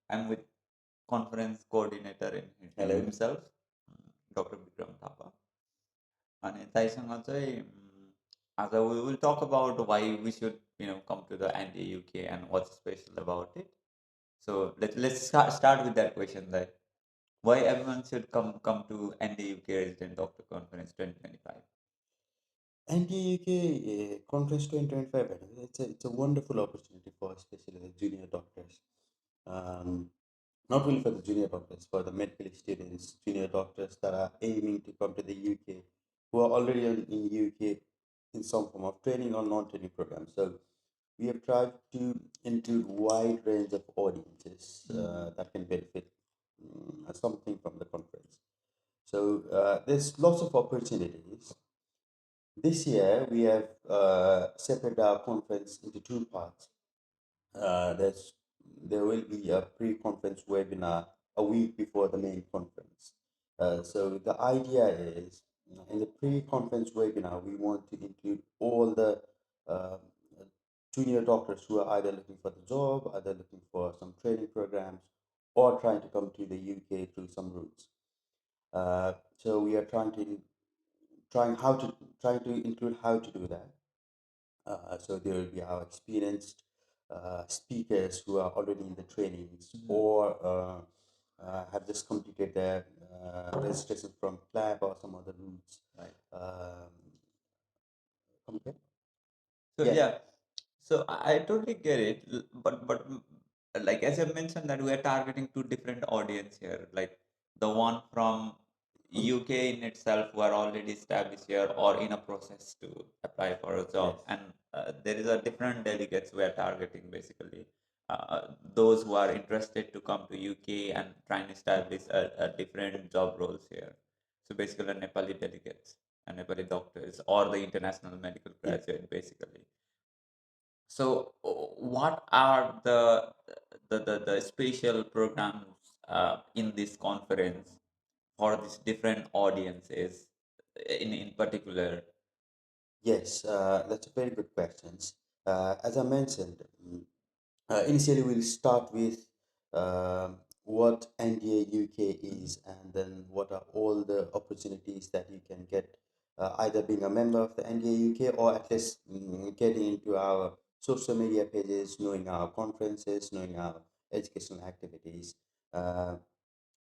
I'm with conference coordinator in himself, Dr. Bikram Thapa. And Taiसँग चाहिँ as we will talk about why we should come to the NDAUK and what's special about it. So let's start with that question, that why everyone should come to NDAUK Resident Doctor Conference 2025. NDAUK Conference 2025, it's a wonderful opportunity for especially the junior doctors. Um, Not only for the junior doctors, for the medical students, junior doctors that are aiming to come to the UK, who are already in UK in some form of training or non-training program. So we have tried to include wide range of audiences that can benefit something from the conference. So there's lots of opportunities. This year we have separated our conference into two parts. There will be a pre-conference webinar a week before the main conference. So the idea is in the pre-conference webinar, we want to include all the uh, junior doctors who are either looking for the job, either looking for some training programs, or trying to come to the UK through some routes. So we are trying to include how to do that. So there will be our experienced speakers who are already in the trainings or have just completed their registration from CLAB or some other routes. Right. Okay. So Yeah. yeah, so I totally get it, but like as I mentioned that we are targeting two different audience here, like the one from UK in itself who are already established here or in a process to apply for a job, Yes. and there is a different delegates we are targeting basically. Those who are interested to come to UK and try and establish a different job roles here. So basically, Nepali delegates and Nepali doctors or the international medical Yeah. graduate basically. So, what are the special programs in this conference for these different audiences in particular? Yes. That's a very good question. As I mentioned, initially we'll start with what NDA UK is, and then what are all the opportunities that you can get, either being a member of the NDA UK or at least getting into our social media pages, knowing our conferences, knowing our educational activities. Uh,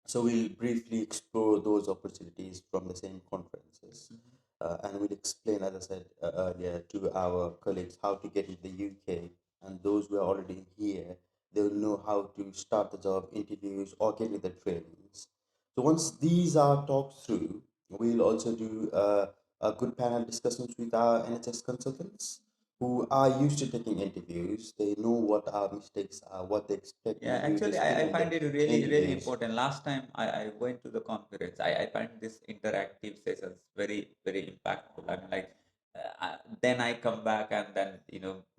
so we'll briefly explore those opportunities from the same conferences. And we'll explain, as I said earlier, to our colleagues how to get into the UK, and those who are already here, they'll know how to start the job interviews or get into the trainings. So once these are talked through, we'll also do a good panel discussions with our NHS consultants who are used to taking interviews. They know what our mistakes are, what they expect Yeah, interviewers actually, to do I in the find it really interviews. important. Last time I went to the conference, I find this interactive sessions very impactful. I mean, like, then I come back and then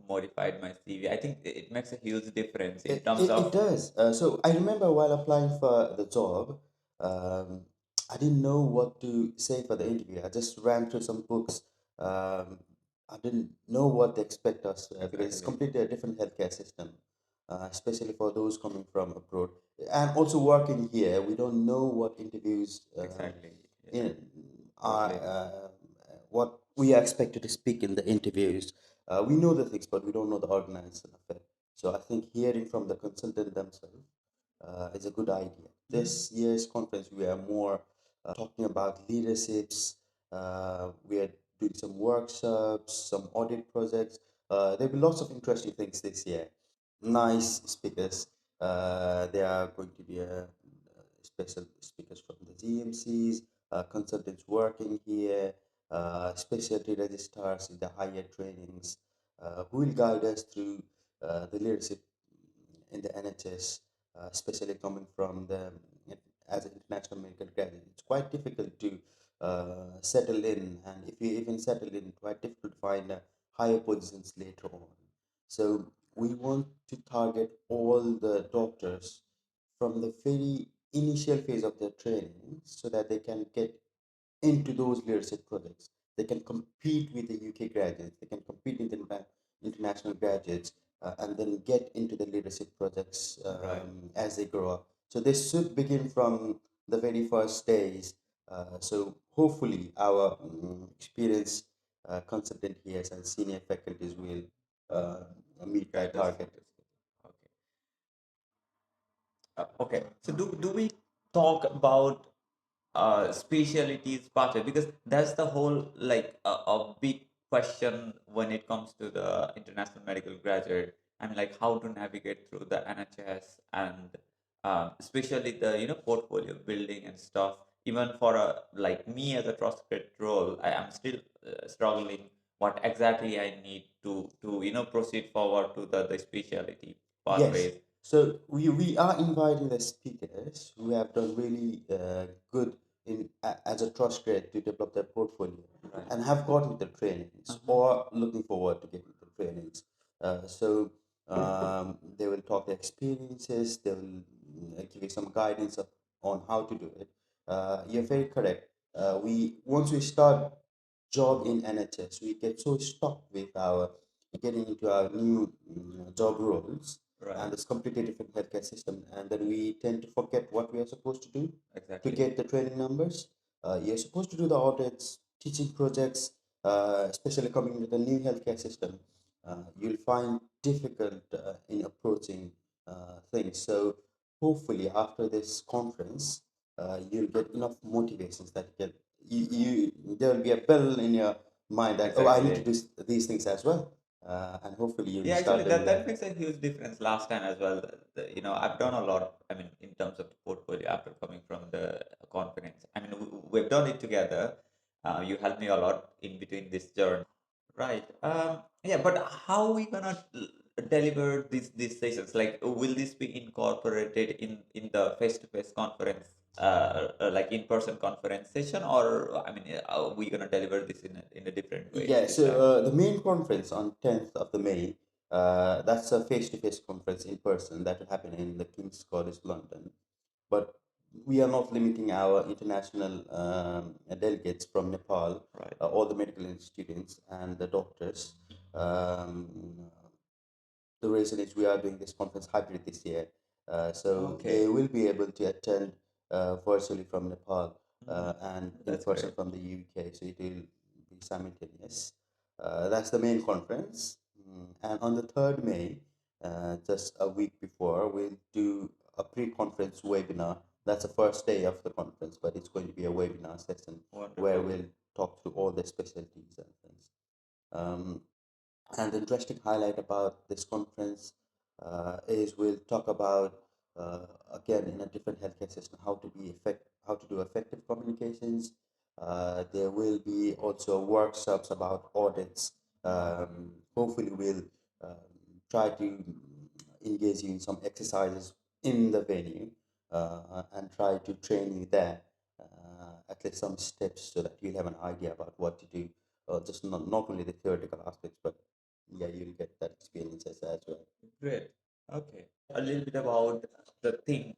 modified my CV. I think it makes a huge difference in terms It of. does. So I remember while applying for the job, um, I didn't know what to say for the interview. I just ran through some books. Um, I didn't know what to expect us because it's Exactly. completely a different healthcare system, especially for those coming from abroad and also working here. We don't know what interviews Exactly. Yeah. in are Totally agree. what we are expected to speak in the interviews. We know the things, but we don't know the organization of it. So I think hearing from the consultant themselves is a good idea. This year's conference, we are more talking about leaderships. We are doing some workshops, some audit projects. There'll be lots of interesting things this year. Nice speakers. There are going to be special speakers from the GMCs, consultants working here, specialty registrars in the higher trainings, who will guide us through the leadership in the NHS, especially coming from the as an international medical graduate. It's quite difficult to settle in, and if you even settle in, quite difficult to find higher positions later on. So we want to target all the doctors from the very initial phase of their training so that they can get into those leadership projects. They can compete with the UK graduates. They can compete with the international graduates and then get into the leadership projects Right. as they grow up. So this should begin from the very first days. So hopefully our experienced consultant here and senior faculties will meet that Guide us target. into it. Okay. Okay. So do we talk about specialties pathway, because that's the whole like a big question when it comes to the international medical graduate. I mean, like how to navigate through the NHS and especially the portfolio building and stuff. Even for a like me as a trusted role, I am still struggling what exactly I need to proceed forward to the specialty Yes. pathways. So we are inviting the speakers who have done really good as a trust grade to develop their portfolio Right. and have gotten the trainings or looking forward to getting the trainings. So they will talk their experiences. They will give you some guidance on how to do it. You're very correct. We once we start job in NHS, we get so stuck with our getting into our new job roles Right. and this completely different healthcare system, and then we tend to forget what we are supposed to do Exactly. to get the training numbers. You're supposed to do the audits, teaching projects, especially coming with the new healthcare system. You'll find difficult in approaching things. So hopefully after this conference, you'll get enough motivations that there will be a bell in your mind that oh, I need to Exactly. do these things as well, and hopefully you'll Yeah, start actually, doing that that. makes a huge difference last time as well. I've done a lot, I mean, in terms of the portfolio after coming from the conference. I mean, we've done it together. You helped me a lot in between this journey. Right. Yeah, but how are we gonna deliver these sessions? Like, will this be incorporated in the face-to-face conference, like in-person conference session, or I mean, are we gonna deliver this in a different way Yeah, this so time? the main conference on 10th of the May, that's a face-to-face conference in person that will happen in the King's College London. But we are not limiting our international delegates from Nepal, Right. all the medical students and the doctors. Um, the reason is we are doing this conference hybrid this year. So they Okay. will be able to attend virtually from Nepal and in That's person great. from the UK. So it will be simultaneous. That's the main conference. And on the 3rd May, just a week before, we'll do a pre-conference webinar. That's the first day of the conference, but it's going to be a webinar session where Wonderful. we'll talk through all the specialties and things. Um, and the interesting highlight about this conference is we'll talk about again in a different healthcare system how to do effective communications. There will be also workshops about audits. Hopefully, we'll try to engage you in some exercises in the venue and try to train you there at least some steps so that you'll have an idea about what to do, just not only the theoretical aspects, but yeah, you'll get that experience as well. Great. Okay. A little bit about the things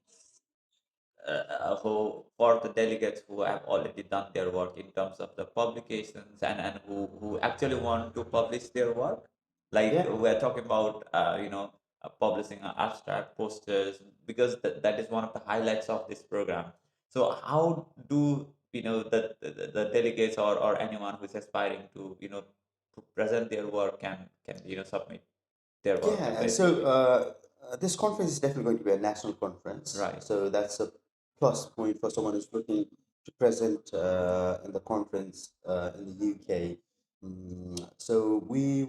who for the delegates who have already done their work in terms of the publications and who actually want to publish their work. Like Yeah. we're talking about, publishing abstract posters because that is one of the highlights of this program. So how do the delegates or anyone who's aspiring to present their work can submit their work Yeah, so basically. this conference is definitely going to be a national conference. Right. So that's a plus point for someone who's looking to present in the conference in the UK. So we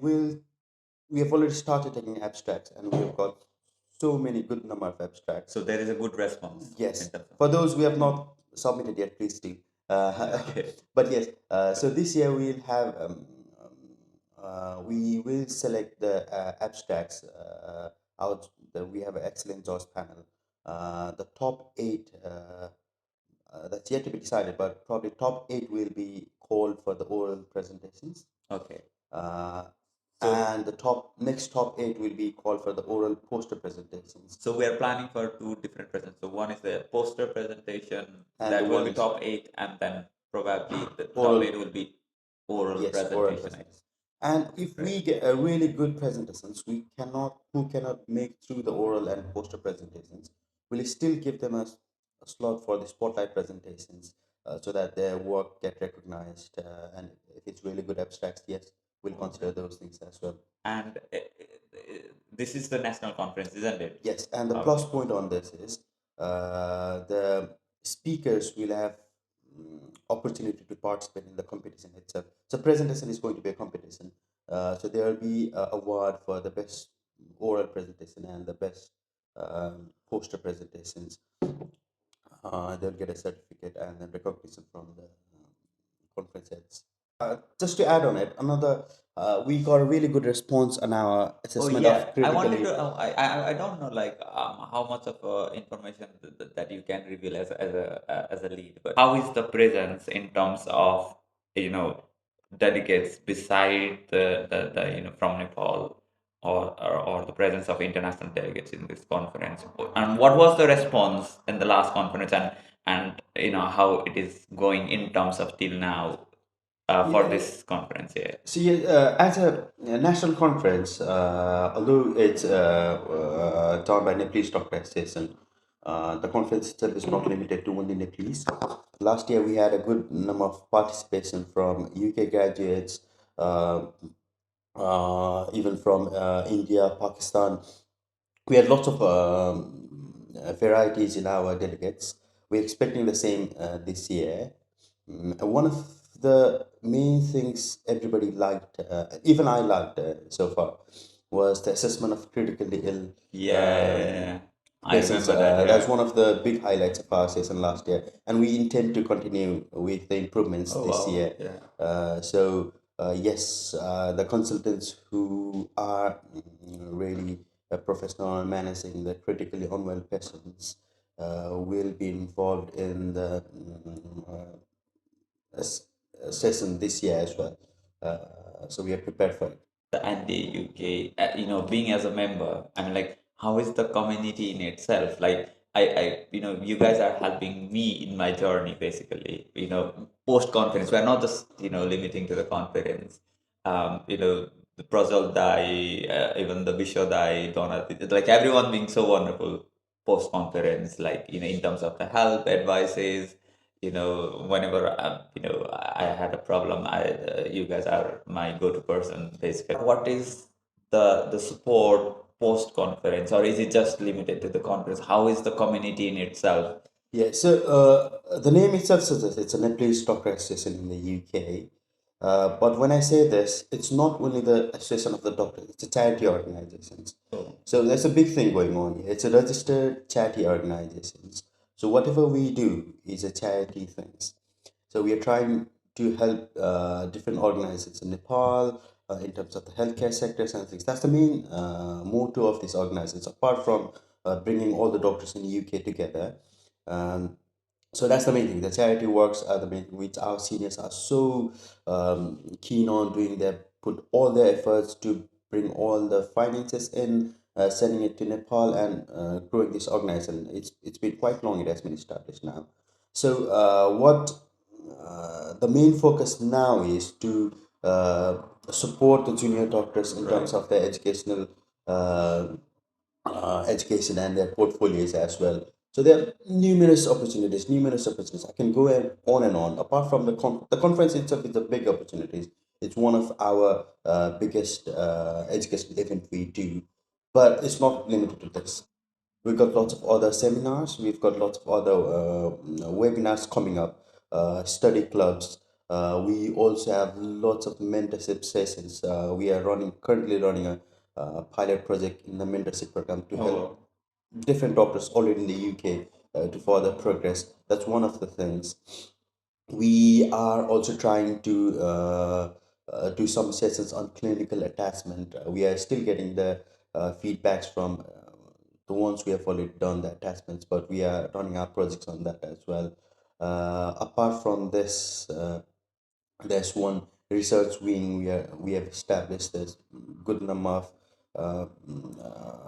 have already started taking abstracts, and we have got so many good number of abstracts. So there is a good response in Yes, terms of. for those who have not submitted yet, please do. Okay. But yes, so this year we'll have we will select the abstracts out. We have an excellent JAWS panel. The top 8 that's yet to be decided, but probably top 8 will be called for the oral presentations. Okay. Uh, So and the top 8 will be called for the oral poster presentations. so we are planning for two different presentations. So one is the poster presentation And the that will one be is top 8, and then probably the top oral, 8 will be oral yes, oral presentation. presentations. And if we get a really good presentations, who cannot make through the oral and poster presentations, we'll still give them a slot for the spotlight presentations, so that their work get recognized. And if it's really good abstracts, yes, we'll consider those things as well. And this is the national conference, isn't it? Yes, and the plus point on this is the speakers will have opportunity to participate in the competition itself. So presentation is going to be a competition. So there will be a award for the best oral presentation and the best poster presentations. They'll get a certificate and then recognition from the conference heads. Just to add on it, we got a really good response on our Oh assessment yeah, of I wanted critically. to. I don't know like how much of information that you can reveal as a lead, but how is the presence in terms of you know delegates beside the from Nepal or the presence of international delegates in this conference, and what was the response in the last conference, and how it is going in terms of till now for Yeah. this conference here. See, as a national conference, although it's done by Nepalese Doctor Association, the conference itself is not limited to only Nepalese. Last year, we had a good number of participation from UK graduates, even from India, Pakistan. We had lots of varieties in our delegates. We're expecting the same this year. One of the main things everybody liked, even I liked so far, was the assessment of critically ill Yeah, I patients. remember that. That's Yeah. one of the big highlights of our session last year, and we intend to continue with the improvements Oh this wow. year. Yeah. Yes, the consultants who are really professional in managing the critically unwell patients will be involved in the session this year as well. So we are prepared for it. The NDAUK, being as a member, I mean, like, how is the community in itself? Like, you guys are helping me in my journey, basically. Post conference, we're not just limiting to the conference. The Prajal Dai, even the Bisho Dai, Donna, like everyone being so wonderful post conference, like in terms of the help, advices, whenever I had a problem, you guys are my go-to person basically. What is the support post conference, or is it just limited to the conference? How is the community in itself? Yeah, so the name itself suggests it's a Nepalese Doctor Association in the UK. But when I say this, it's not only the association of the doctors, it's a charity organizations. Oh. So there's a big thing going on here. It's a registered charity organizations. So whatever we do is a charity things. So we are trying to help different organizations in Nepal in terms of the healthcare sectors and things. That's the main motto of these organizations, apart from bringing all the doctors in the UK together. Um, so that's the main thing. The charity works are the main thing, which our seniors are so keen on doing. They put all their efforts to bring all the finances in, sending it to Nepal and growing this organization. It's been quite long. It has been established now. So what the main focus now is to support the junior doctors in terms of their educational education and their portfolios as well. So there are numerous opportunities, numerous opportunities. I can go on and on. Apart from the conference itself is a big opportunities. It's one of our biggest educational event we do, but it's not limited to this. We've got lots of other seminars. We've got lots of other webinars coming up, study clubs. We also have lots of mentorship sessions. We are currently running a pilot project in the mentorship program to help different doctors already in the UK to further progress. That's one of the things. We are also trying to do some sessions on clinical attachment. We are still getting the feedbacks from the ones we have already done the attachments, but we are running our projects on that as well. Apart from this, there's one research wing we have established. There's good number of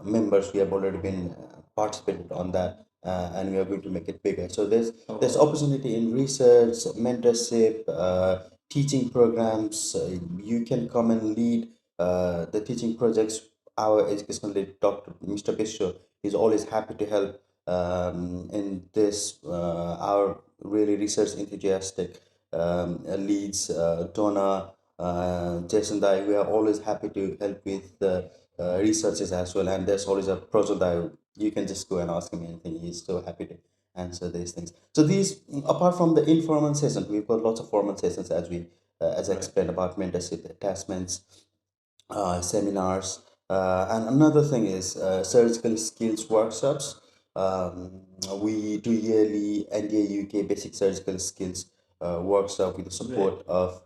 members. We have already been participated on that, and we are going to make it bigger. So there's opportunity in research, mentorship, teaching programs. You can come and lead the teaching projects. Our educational lead, Dr. Mr. Bishop, is always happy to help in this. Our really research enthusiastic leads, Donna, Jason Dai, we are always happy to help with the researches as well. And there's always a project that you can just go and ask him anything. He's so happy to answer these things. So these, apart from the informal sessions, we've got lots of formal sessions as we, as I explained about mentorship attachments, seminars, and another thing is surgical skills workshops. We do yearly NDAUK basic surgical skills workshop with the support of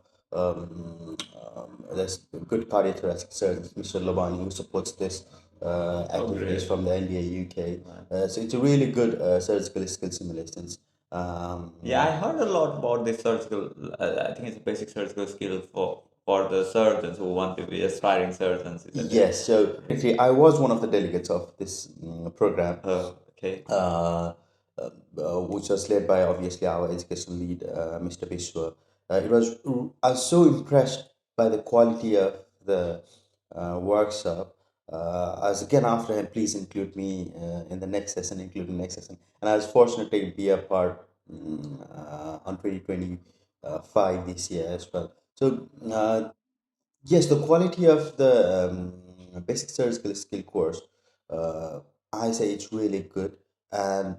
this good cardiothoracic surgeon, Mr. Labani, who supports this activities from the NDAUK. So it's a really good surgical skill simulations. Yeah, I heard a lot about this surgical. I think it's a basic surgical skill for the surgeons who want to be aspiring surgeons, isn't it? Yes, so actually, I was one of the delegates of this program, Oh, okay. which was led by obviously our education lead, Mr. Bishwa. It was I was so impressed by the quality of the workshop. I was again after him, please include me in the next session, include the next session, and I was fortunate to be a part on 2025 this year as well. So yes, the quality of the basic surgical skill course, I say it's really good and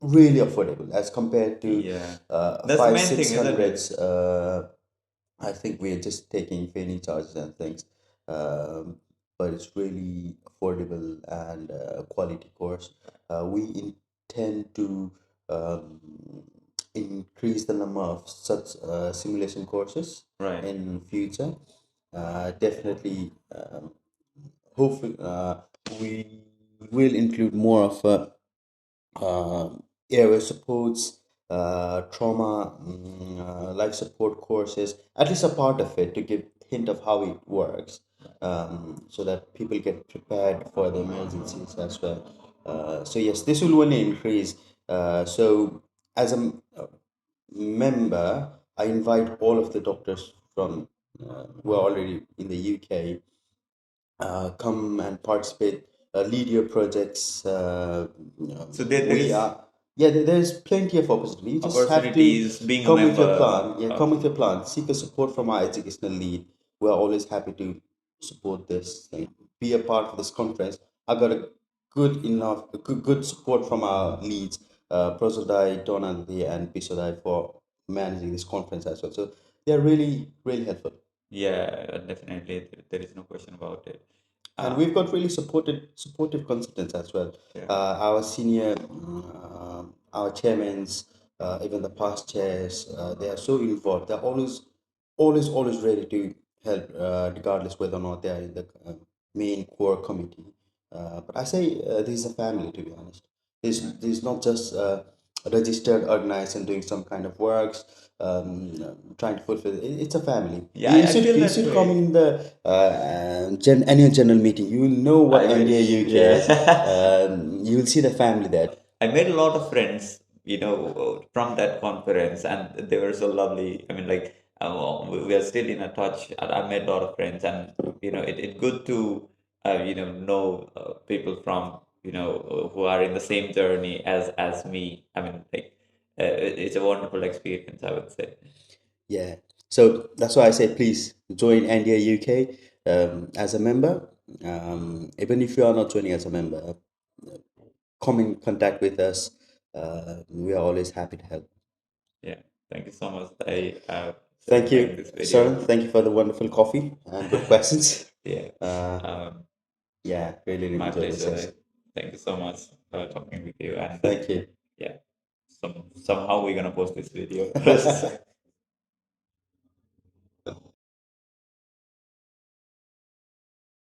really affordable as compared to Yeah, that's the five main six thing, isn't it? hundreds. I think we're just taking training charges and things, um, but it's really affordable and quality course. We intend to um, increase the number of such simulation courses Right. in future. Definitely, hopefully, we will include more of area supports, trauma, life support courses, at least a part of it to give hint of how it works, so that people get prepared for the emergencies as well. So yes, this will only increase. So as a member, I invite all of the doctors from who are already in the UK, come and participate, lead your projects. So there We is are, yeah, there's plenty of opportunity. You just have to opportunities being a come with your member. plan. Yeah, come with your plan. Seek the support from our educational lead. We're always happy to support this thing. Be a part of this conference. I got a good support from our leads, Prosodai, Donandi, and Pisodai for managing this conference as well. So they're really helpful. Yeah, definitely. There is no question about it. And Uh, we've got really supportive consultants as well. yeah. Our senior, our chairmans, even the past chairs, they are so involved. They're always ready to help, regardless whether or not they are in the main core committee. But I say this is a family, to be honest. This is not just registered, organized, and doing some kind of works, trying to fulfill it. It's a family. Yeah, I feel You that should come way. in the annual general meeting. You will know what I wish. NDAUK is. Yeah. You will see the family there. I made a lot of friends, from that conference, and they were so lovely. I mean, like, we are still in a touch. And I made a lot of friends, and it's good to, people from, who are in the same journey as me. I mean, like, it's a wonderful experience, I would say. Yeah. So that's why I say please join NDAUK as a member. Even if you are not joining as a member, come in contact with us. We are always happy to help. Yeah, thank you so much. I Thank making you, this sir. video. Thank you for the wonderful coffee and good questions. Yeah. Uh, Um, yeah, really My enjoyed the pleasure. session. Thank you so much for talking with you. And Thank you. yeah, somehow we're gonna post this video.